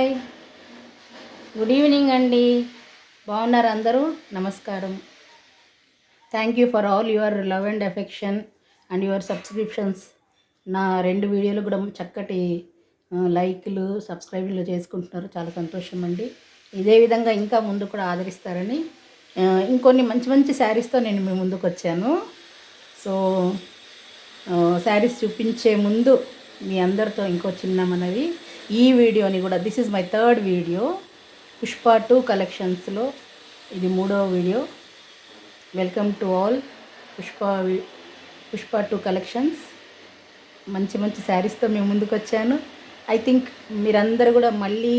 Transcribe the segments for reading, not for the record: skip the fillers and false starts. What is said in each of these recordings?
Hi, good evening అండి. బాగున్నారు అందరూ? నమస్కారం. Thank you for all your love and affection and your subscriptions. నా 2 వీడియోలు కూడా చక్కటి లైక్లు సబ్స్క్రైబ్లు చేసుకుంటున్నారు. చాలా సంతోషం అండి. ఇదే విధంగా ఇంకా ముందు కూడా ఆదరిస్తారని ఇంకొన్ని మంచి మంచి శారీస్తో నేను మీ ముందుకు వచ్చాను. సో శారీస్ చూపించే ముందు మీ అందరితో ఇంకో చిన్న మనవి. ఈ వీడియోని కూడా this is my 3rd video. Pushpa 2 కలెక్షన్స్లో ఇది 3వ video. Welcome to all. Pushpa 2 collections మంచి మంచి శారీస్తో మేము ముందుకు వచ్చాను. ఐ థింక్ మీరందరూ కూడా మళ్ళీ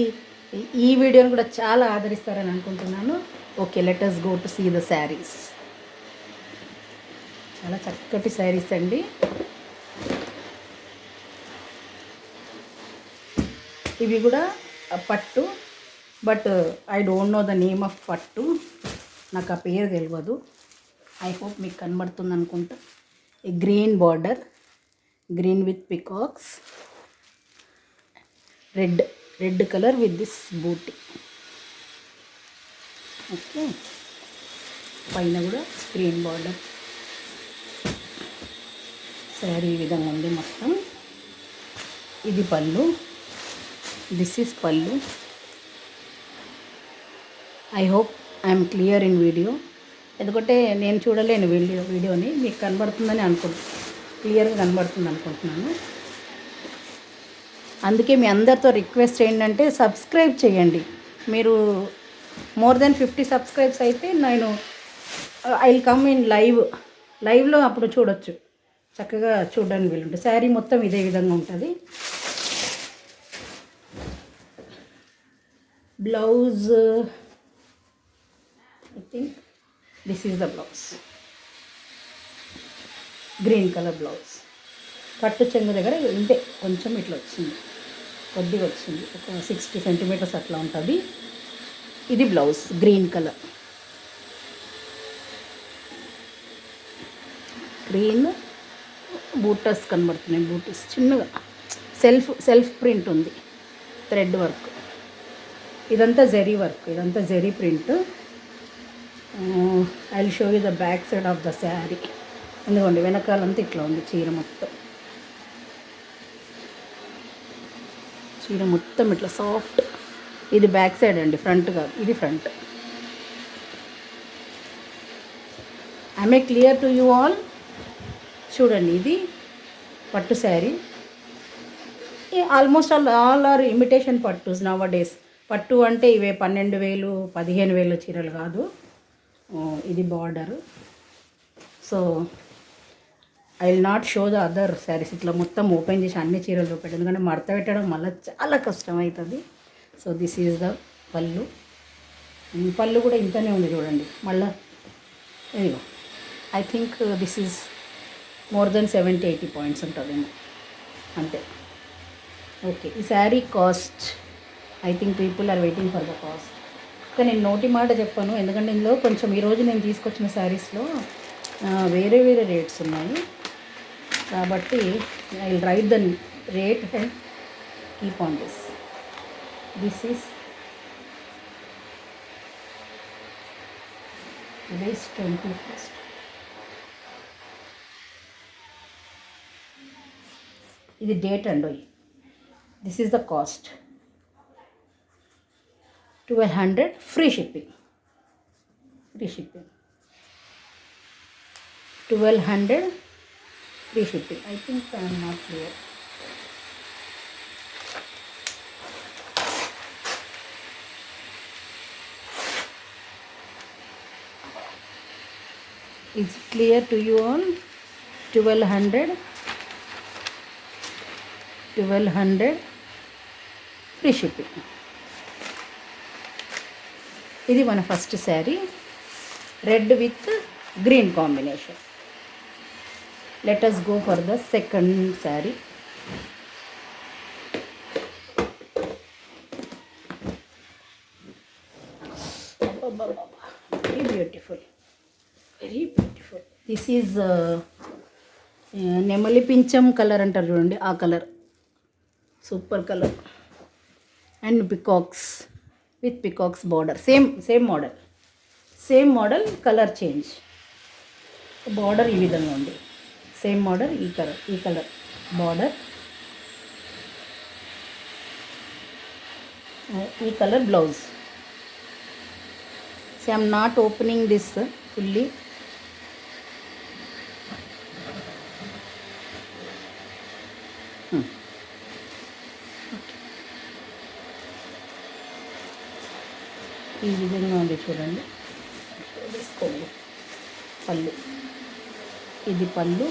ఈ వీడియోని కూడా చాలా ఆదరిస్తారని అనుకుంటున్నాను. Okay, let us go to see the saris. చాలా చక్కటి శారీస్ అండి. ఇవి కూడా పట్టు, but I don't know the name of pattu. నాకు ఆ పేరు తెలియదు. ఐ హోప్ మీకు కనబడుతుంది అనుకుంటా. ఈ green border, green with peacocks, red colour with this booti. Okay, పైన కూడా గ్రీన్ బార్డర్. శారీ ఈ విధంగా ఉంది మొత్తం. ఇది పళ్ళు, దిస్ ఈజ్ పళ్ళు. I hope I'm clear in video. ఎందుకంటే నేను చూడలేను వీడియోని, మీకు కనబడుతుందని క్లియర్గా కనబడుతుంది అనుకుంటున్నాను. అందుకే మీ అందరితో రిక్వెస్ట్ ఏంటంటే సబ్స్క్రైబ్ చేయండి. మీరు మోర్ దెన్ 50 సబ్స్క్రైబ్స్ అయితే నేను ఐ విల్ కమ్ ఇన్ లైవ్లో అప్పుడు చూడొచ్చు. చక్కగా చూడడానికి వీలుంటుంది. శారీ మొత్తం ఇదే విధంగా ఉంటుంది. Blouse, I think this is the blouse. Green colour blouse. పట్టు చెంగు దగ్గర ఇంతే కొంచెం ఇట్లా వచ్చింది, కొద్దిగా వచ్చింది, ఒక 60 సెంటీమీటర్స్ అట్లా ఉంటుంది. ఇది బ్లౌజ్ గ్రీన్ కలర్. గ్రీన్ బూటస్ కనబడుతున్నాయి. బూటీస్ చిన్నగా సెల్ఫ్ ప్రింట్ ఉంది, థ్రెడ్ వర్క్. ఇదంతా జరీ వర్క్, ఇదంతా zari print. I will show you the back side of the sari. ఎందుకండి వెనకాలంతా ఇట్లా ఉంది చీర మొత్తం. చీర మొత్తం ఇట్లా సాఫ్ట్. ఇది బ్యాక్ సైడ్ అండి, ఫ్రంట్ కాదు. ఇది front. I clear to you all. చూడండి, ఇది పట్టు sari. Almost all are imitation పట్టుస్ నవ్ డేస్. పట్టు అంటే ఇవే 12,000 15,000 చీరలు కాదు. ఇది border. So I will not show the other saris. ఇట్లా మొత్తం ఓపెన్ చేసి అన్ని చీరలు చూపెట్టాను, ఎందుకంటే మడత పెట్టడం మళ్ళీ చాలా కష్టం అవుతుంది. సో దిస్ ఈజ్ ద పళ్ళు. పళ్ళు కూడా ఇంతనే ఉంది చూడండి. మళ్ళీ ఇదిగో I think this is more than 70-80 points ఉంటుందేమో అంతే. ఓకే, ఈ sari cost I think people are waiting for the cost. కానీ నేను నోటి మాట చెప్పాను, ఎందుకంటే ఇందులో కొంచెం ఈరోజు నేను తీసుకొచ్చిన శారీస్లో వేరే రేట్స్ ఉన్నాయి. కాబట్టి I will write the rate and keep on this. This is today's 21st. ఇది డేట్ అండి. This is the cost 1200 free shipping. 1200 free shipping. I think I'm not clear. Is it clear to you all? 1200 free shipping. ఇది మన first sari, red with green combination. Let us go for the second sari. Very beautiful, very beautiful. This is నెమలి పింఛం colour అంటారు చూడండి, ఆ colour. Super colour. And peacocks with peacocks border. Same model colour change. Border ఈ విధంగా ఉంది. Same model ఈ colour border, ఈ colour blouse. So I'm not opening this fully. ఈ విధంగా ఉంది చూడండి. తీసుకోండి. పళ్ళు, ఇది పళ్ళు.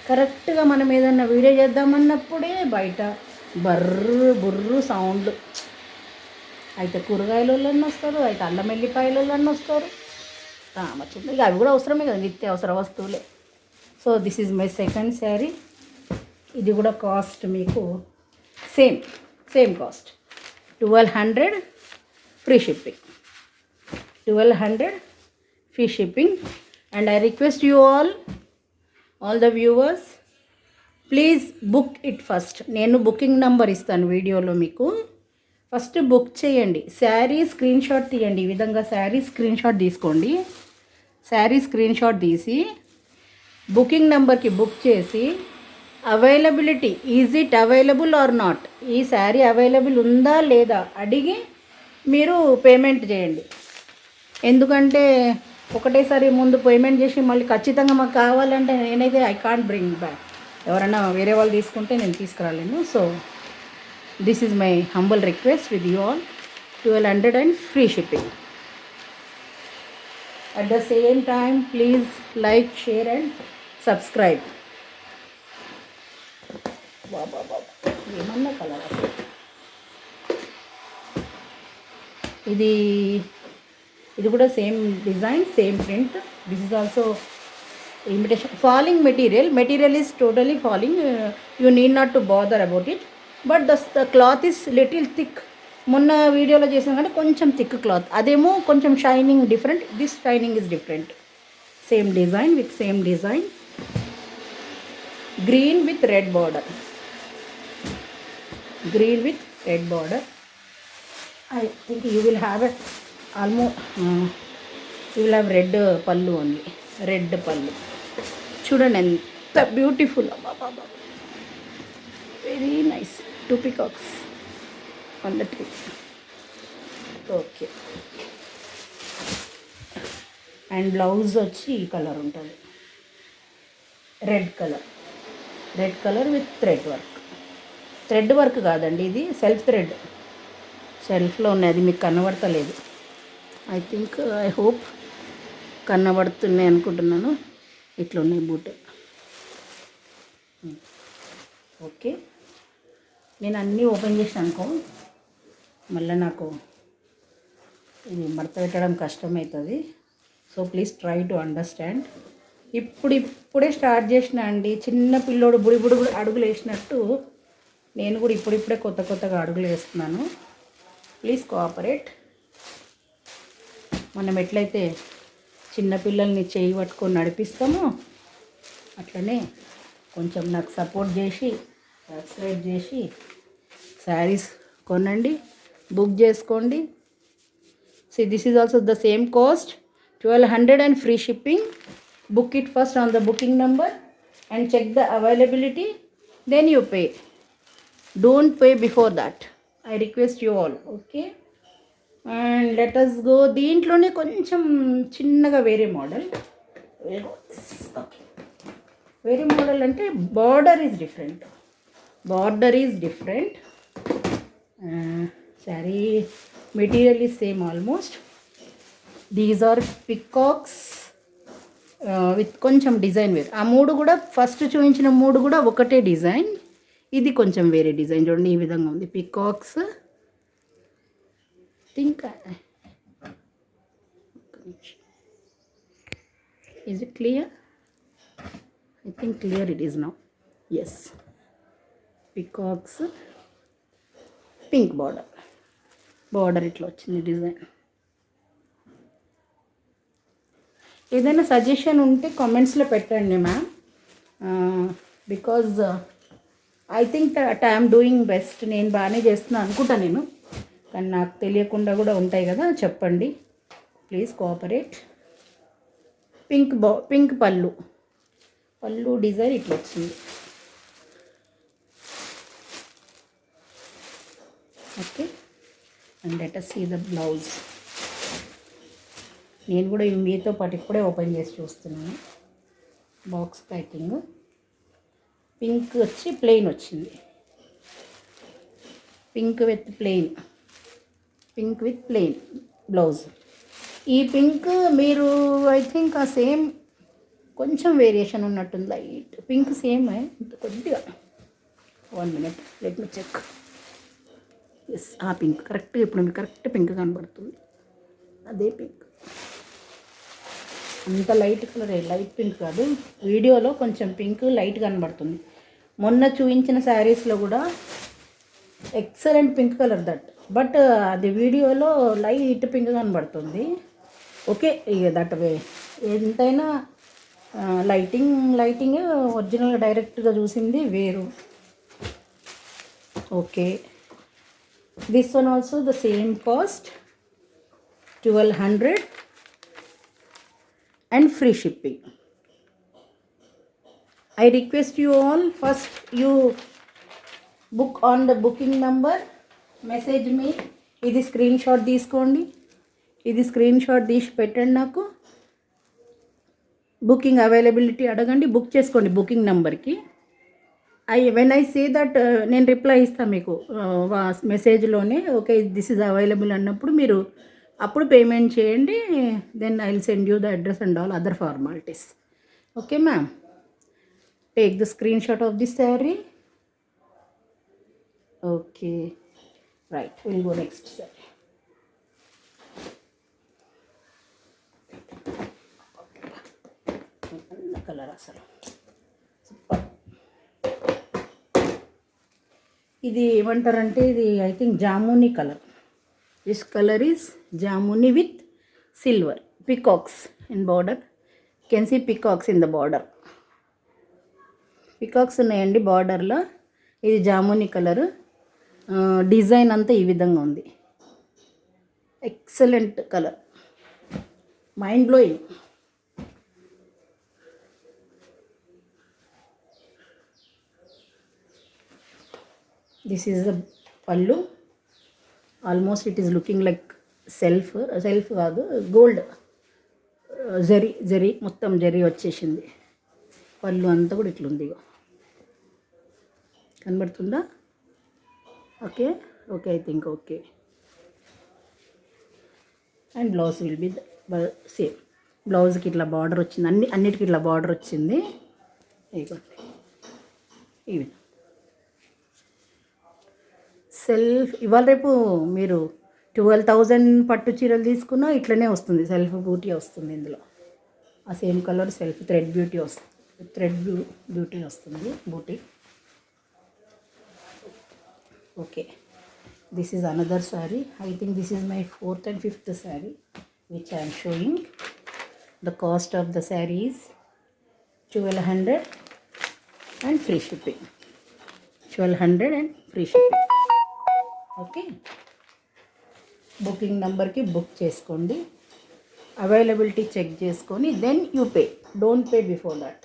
కరెక్ట్గా మనం ఏదన్నా వీడియో చేద్దామన్నప్పుడే బయట బుర్రు సౌండ్లు. అయితే కూరగాయల వాళ్ళని వస్తారు, అయితే అల్లం ఎల్లిపాయల వాళ్ళని వస్తారు. రామచంద్ర ఇక అవి కూడా అవసరమే కదా, నిత్యావసర వస్తువులే. So this is my second sari. ఇది కూడా కాస్ట్ మీకు same cost 1200 free shipping. 1200 free shipping. And I request you all the viewers, please book it first. నేను బుకింగ్ నెంబర్ ఇస్తాను వీడియోలో మీకు. ఫస్ట్ బుక్ చేయండి. శారీ స్క్రీన్ షాట్ తీయండి. ఈ విధంగా శారీ స్క్రీన్ షాట్ తీసుకోండి. శారీ స్క్రీన్ షాట్ తీసి బుకింగ్ నెంబర్కి బుక్ చేసి availability, is it available or not, ఈ శారీ అవైలబుల్ ఉందా లేదా అడిగి మీరు పేమెంట్ చేయండి. ఎందుకంటే ఒకటేసారి ముందు పేమెంట్ చేసి మళ్ళీ ఖచ్చితంగా మాకు కావాలంటే నేనైతే ఐ కాంట్ బ్రింగ్ బ్యాక్. ఎవరైనా వేరే వాళ్ళు తీసుకుంటే నేను తీసుకురాలేను. So this is my humble request with you all. 1200 and free shipping. At the same time, please like, share and subscribe. ఏమన్నా కలర్ అసలు ఇది కూడా same design, same print. This is also imitation. Falling material is totally falling. You need not to bother about it. But the cloth is little thick. మొన్న వీడియోలో చేసిన కంటే కొంచెం thick cloth. అదేమో కొంచెం shining different. This shining is different. Same design with same design. Green with red border. I think you will have red పళ్ళు only. Red పళ్ళు చూడండి ఎంత beautiful. Very nice. 2 peacocks on the tree. Okay. And blouse వచ్చి ఈ colour ఉంటుంది. Red colour with thread work కాదండి, ఇది self thread. సెల్ఫ్లో ఉన్నాయి, అది మీకు కనబడతలేదు. ఐ హోప్ కనబడుతున్నాయి అనుకుంటున్నాను. ఇట్లా ఉన్నాయి బూట్. ఓకే, నేను అన్నీ ఓపెన్ చేసిన అనుకో మళ్ళీ నాకు ఇది మడత పెట్టడం కష్టమవుతుంది. So please try to understand. ఇప్పుడే స్టార్ట్ చేసిన అండి. చిన్న పిల్లోడు బుడి అడుగులు వేసినట్టు నేను కూడా ఇప్పుడిప్పుడే కొత్తగా అడుగులు వేస్తున్నాను. Please cooperate. మనం ఎట్లయితే చిన్నపిల్లల్ని చేయి పట్టుకొని నడిపిస్తామో అట్లనే కొంచెం నాకు సపోర్ట్ చేసి సబ్స్క్రైబ్ చేసి శారీస్ కొనండి, బుక్ చేసుకోండి. This is also the same cost 1200 and free shipping. Book it first on the booking number and check the availability, then you pay. Don't pay before that. I request you all. Okay, and let us go. దీంట్లోనే కొంచెం చిన్నగా వేరే model. Okay, వేరే model అంటే border is different. Sari material is same almost. These are peacocks with కొంచెం design వేరు. ఆ మూడు కూడా ఫస్ట్ చూపించిన మూడు కూడా ఒకటే డిజైన్. ఇది కొంచెం వేరే డిజైన్. చూడండి ఈ విధంగా ఉంది. Peacocks think is it clear? I think clear it is now. Yes, peacocks pink border ఇట్లా వచ్చింది డిజైన్. ఏదైనా సజెషన్ ఉంటే కామెంట్స్లో పెట్టండి ma'am. Because I think that I'm doing best. నేను బాగానే చేస్తున్నాను అనుకుంటా నేను, కానీ నాకు తెలియకుండా కూడా ఉంటాయి కదా, చెప్పండి ప్లీజ్ కోఆపరేట్. పింక్ పళ్ళు డిజైన్ ఇట్లా వచ్చింది. Okay, and let us see the blouse. నేను కూడా ఇవి మీతో పాటు ఇప్పుడే ఓపెన్ చేసి చూస్తున్నాను. Box packing. పింక్ వచ్చి ప్లెయిన్ వచ్చింది. Pink with plain blouse. ఈ పింక్ మీరు ఐ థింక్ ఆ సేమ్ కొంచెం వేరియేషన్ ఉన్నట్టుంది, లైట్ పింక్ సేమ్ కొద్దిగా. 1 minute, let me check. Yes, ఆ పింక్ కరెక్ట్గా ఇప్పుడు మీకు కరెక్ట్ పింక్ కనబడుతుంది, అదే పింక్. అంత లైట్ కలర్, లైట్ పింక్ కాదు, వీడియోలో కొంచెం పింక్ లైట్ కనబడుతుంది. మొన్న చూపించిన శారీస్లో కూడా excellent pink colour that, but అది వీడియోలో లైట్ పింక్ కనబడుతుంది. ఓకే, ఇక దట్ వే ఎంతైనా లైటింగ్ ఒరిజినల్గా డైరెక్ట్గా చూసింది వేరు. Okay, this one also the same cost 1200 and free shipping. I request you all, first you book on the booking number, message me. ఇది స్క్రీన్ షాట్ తీసుకోండి, ఇది స్క్రీన్ షాట్ తీసి పెట్టండి నాకు. బుకింగ్ అవైలబిలిటీ అడగండి, బుక్ చేసుకోండి బుకింగ్ నెంబర్కి. When I say that నేను రిప్లై ఇస్తాను మీకు మెసేజ్లోనే. ఓకే దిస్ ఈజ్ అవైలబుల్ అన్నప్పుడు మీరు అప్పుడు పేమెంట్ చేయండి. Then I will send you the address and all other formalities. Okay ma'am, take the screen shot of this sari. Okay right, will go next sari. Colour అసలు super. ఇది ఏమంటారంటే ఇది I think jamuni colour. This colour is jamuni with silver peacocks in border. Can see peacocks in the border. Peacocks ఉన్నాయండి బార్డర్లో. ఇది jamuni colour. Design అంతా ఈ విధంగా ఉంది. Excellent colour, mind blowing. This is the pallu. Almost it is looking like self కాదు, gold zari మొత్తం జరీ వచ్చేసింది. పళ్ళు అంతా కూడా ఇట్లుంది, కనబడుతుందా? Okay I think okay. And blouse will be same. బ్లౌజ్కి ఇట్లా బార్డర్ వచ్చింది, అన్నిటికీ ఇట్లా బార్డర్ వచ్చింది. ఇదిగోండి ఇవి సెల్ఫ్. ఇవాళ రేపు మీరు 12,000 పట్టు చీరలు తీసుకున్నా ఇట్లనే వస్తుంది, సెల్ఫ్ బ్యూటీ వస్తుంది ఇందులో. ఆ same colour self thread beauty వస్తుంది బూటీ. Okay, this is another sari. I think this is my 4th and 5th sari which I am showing. The cost of the sari is 1200 and free shipping. 1200 and free shipping. Okay, booking నెంబర్కి book చేసుకోండి, availability check చేసుకొని then you pay. Don't pay before that.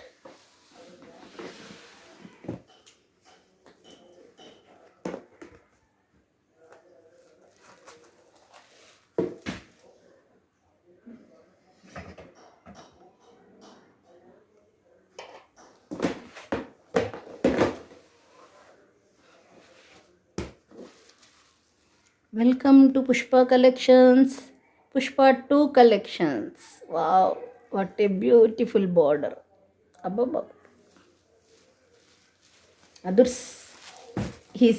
Welcome to Pushpa collections, Pushpa 2 collections. Wow, what a beautiful border. అబ్బబ్బా అదుర్స్. ఈ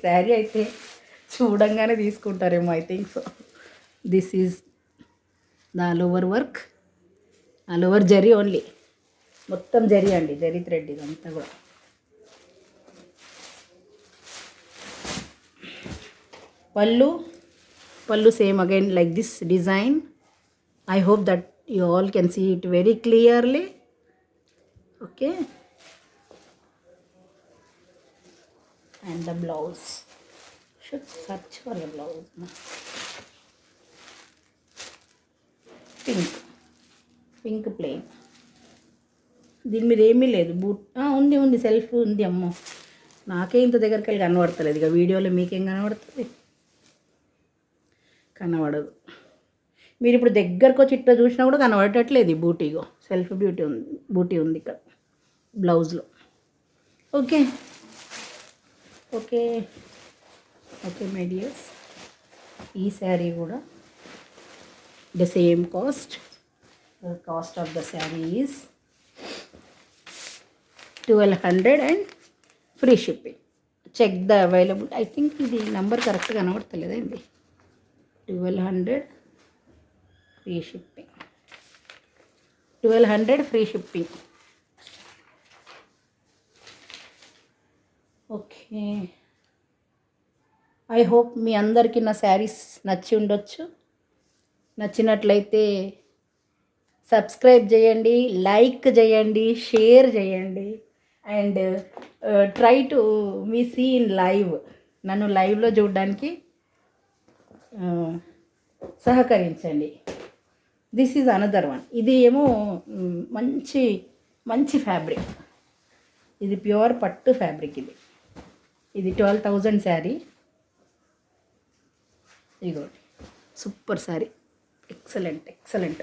శారీ అయితే చూడంగానే తీసుకుంటారేమో, I think so. This is the all over work, all over zari only. మొత్తం జరీ అండి, జరీ థ్రెడ్ ఇదంతా కూడా. pallu same again like this design. I hope that you all can see it very clearly. Okay, and the blouse. Should search for a blouse. Pink plain. దీని మీద ఏమీ లేదు. Boot ఉంది self ఉంది. అమ్మో నాకే ఇంత దగ్గరికి వెళ్ళి కనబడతలేదు. ఇక వీడియోలో మీకేం కనబడుతుంది? కనబడదు. మీరు ఇప్పుడు దగ్గరకు వచ్చి ఇట్లా చూసినా కూడా కనబడట్లేదు. ఈ బూటీగో సెల్ఫ్ బూటీ ఉంది ఇక్కడ బ్లౌజ్లో. Okay okay okay my dears, ఈ శారీ కూడా the same cost. The cost of the sari is 1200 and free shipping. Check the available. I think ఇది నెంబర్ కరెక్ట్గా కనబడతలేదండి. 1200 free shipping. 1200 free shipping. Okay, I hope మీ అందరికీ నా శారీస్ నచ్చి ఉండొచ్చు. నచ్చినట్లయితే సబ్స్క్రైబ్ చేయండి, లైక్ చేయండి, షేర్ చేయండి and try to me see in live. నన్ను లైవ్లో చూడడానికి సహకరించండి. This is another one. ఇది ఏమో మంచి మంచి ఫ్యాబ్రిక్. ఇది ప్యూర్ పట్టు ఫ్యాబ్రిక్. ఇది 12,000 శారీ. ఇదిగో సూపర్ శారీ, ఎక్సలెంట్ ఎక్సలెంట్.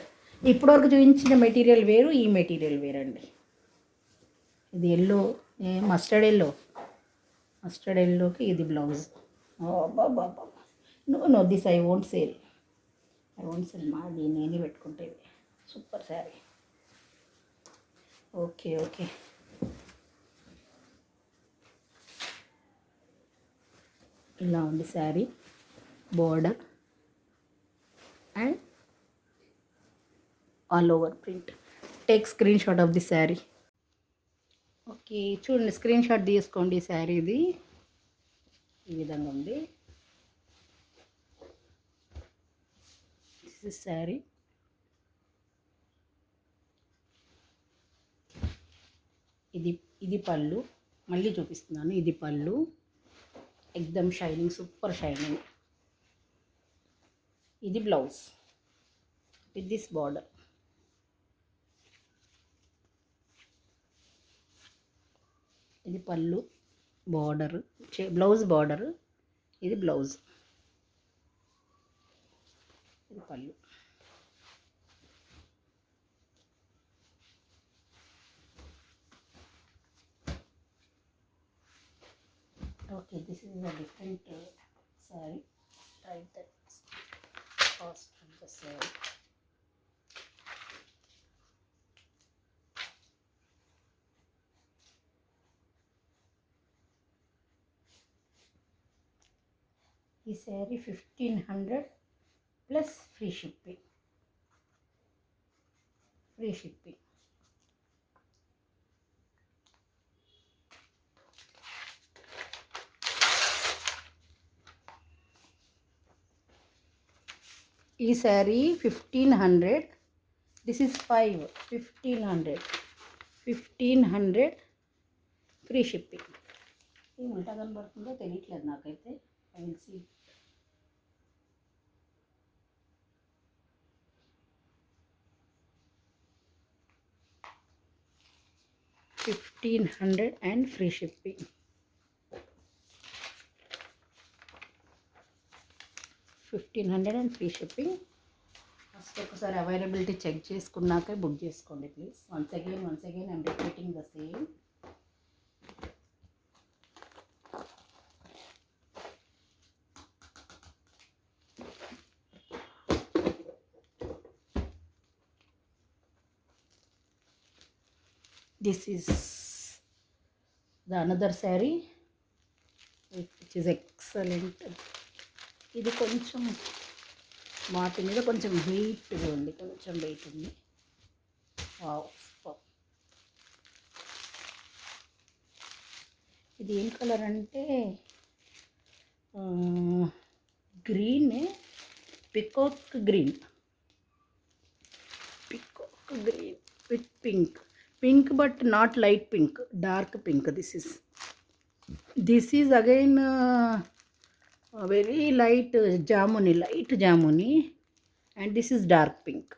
ఇప్పటివరకు చూపించిన మెటీరియల్ వేరు, ఈ మెటీరియల్ వేరండి. ఇది ఎల్లో, మస్టర్డ్ ఎల్లోకి ఇది బ్లౌజ్. బాబా no this I won't sale. మాది నేనే పెట్టుకుంటే. సూపర్ శారీ. ఓకే ఓకే, ఇలా ఉంది sari. Border and all over print. Take screen shot of the sari. Okay చూడండి, స్క్రీన్ షాట్ తీసుకోండి. శారీది ఈ విధంగా ఉంది. This is sari. ఇది పళ్ళు. మళ్ళీ చూపిస్తున్నాను. ఇది పళ్ళు, ఎక్దమ్ షైనింగ్, సూపర్ షైనింగ్. ఇది బ్లౌజ్ విత్ దిస్ బార్డర్. ఇది పళ్ళు, బార్డర్, బ్లౌజ్ బార్డర్. ఇది బ్లౌజ్, ఇది పళ్ళు. Okay, this is a different saree. Write that cost of the saree. This saree 1500 plus free shipping. Free shipping. ఈ sari 1500. This is 1500 free shipping. ఏం ఉల్టా కనబడుతుందో తెలియట్లేదు నాకైతే. I will see. $1,500 and free shipping. 1500 and free shipping. First ఒకసారి availability check చేసుకున్నాక book చేసుకోండి please. Once again I'm repeating the same. This is the another saree which is excellent. ఇది కొంచెం వాటి మీద కొంచెం వెయిట్గా ఉంది, వావ్. ఇది ఏం కలర్ అంటే green, peacock green with pink but not light pink, dark pink. This is this is again very light jamuni and this is dark pink.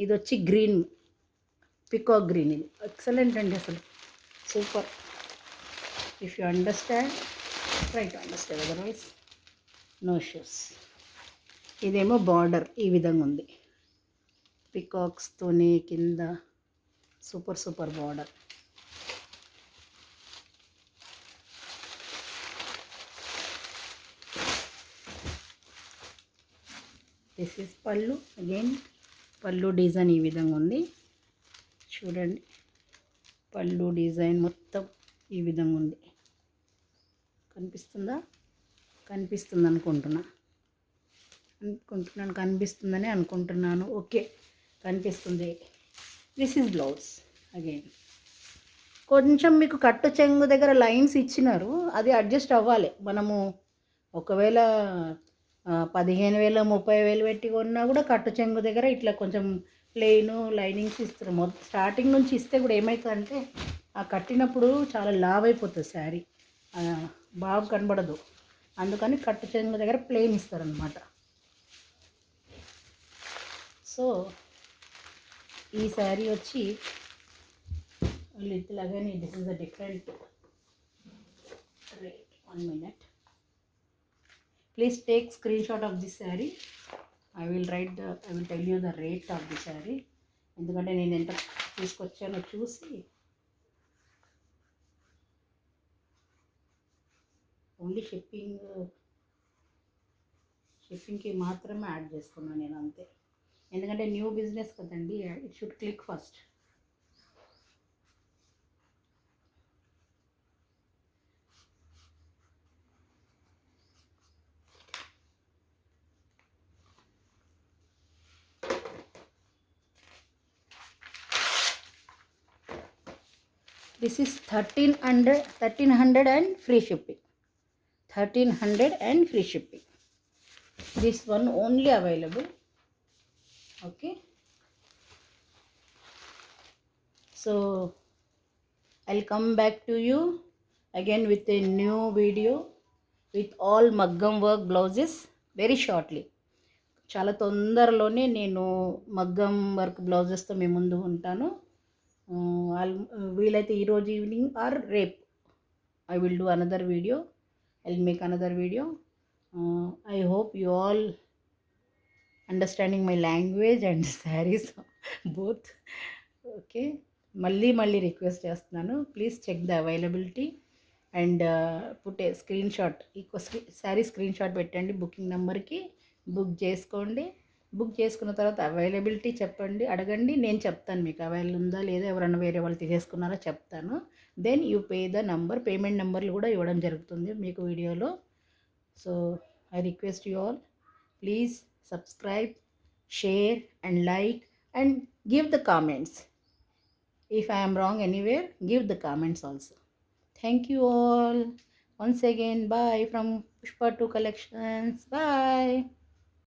ఇది వచ్చి గ్రీన్, పికాక్ గ్రీన్. ఇది ఎక్సలెంట్ అండి, అసలు super. If you understand, try to understand, otherwise no shoes. ఇదేమో border ఈ విధంగా ఉంది, పికాక్స్తోని కింద super border. This is pallu. Again pallu design ఈ విధంగా ఉంది చూడండి. పళ్ళు డిజైన్ మొత్తం ఈ విధంగా ఉంది. కనిపిస్తుంది కనిపిస్తుందని అనుకుంటున్నాను. ఓకే, కనిపిస్తుంది. This is blouse. అగైన్ కొంచెం మీకు కట్టు చెంగు దగ్గర లైన్స్ ఇచ్చినారు, అది అడ్జస్ట్ అవ్వాలి. మనము ఒకవేళ 15,000 30,000 పెట్టి కొన్నా కూడా కట్టు చెంగు దగ్గర ఇట్లా కొంచెం ప్లెయిన్ లైనింగ్స్ ఇస్తారు. స్టార్టింగ్ నుంచి ఇస్తే కూడా ఏమవుతుందంటే ఆ కట్టినప్పుడు చాలా లావ్ అయిపోతుంది శారీ, బాగా కనబడదు. అందుకని కట్టు చెంగు దగ్గర ప్లెయిన్ ఇస్తారనమాట. సో ఈ శారీ వచ్చి little again this is a different rate. 1 minute. Please take screenshot of this saree. I will tell you the rate of the saree. ఎందుకంటే నేను ఎంత తీసుకొచ్చానో చూసి ఓన్లీ షిప్పింగ్కి మాత్రమే యాడ్ చేసుకున్నాను నేను, అంతే. ఎందుకంటే న్యూ బిజినెస్ కదండి, it should click first. This is 1300 and free shipping. 1300 and free shipping. This one only available. Okay. So I'll come back to you again with a new video with all Maggam work blouses very shortly. చాలా తొందరలోనే నేను మగ్గం work బ్లౌజెస్తో మీ ముందు ఉంటాను. వీలైతే ఈరోజు evening or రేపు I will do another video. I'll make another video. I hope you all understanding my language and saris both. Okay, మళ్ళీ రిక్వెస్ట్ చేస్తున్నాను, please check the availability and put a screen shot. Sari screen shot పెట్టండి, booking నెంబర్కి book చేసుకోండి. Book చేసుకున్న తర్వాత availability చెప్పండి, అడగండి, నేను చెప్తాను మీకు అవైలబుల్ ఉందా లేదా, ఎవరన్నా వేరే వాళ్ళు తీసేసుకున్నారో చెప్తాను. Then you pay the number. Payment నెంబర్లు కూడా ఇవ్వడం జరుగుతుంది మీకు వీడియోలో. So I request you all, please subscribe, share and like and give the comments. If I am wrong anywhere, give the comments also. Thank you all. Once again, bye from Pushpa 2 Collections. Bye.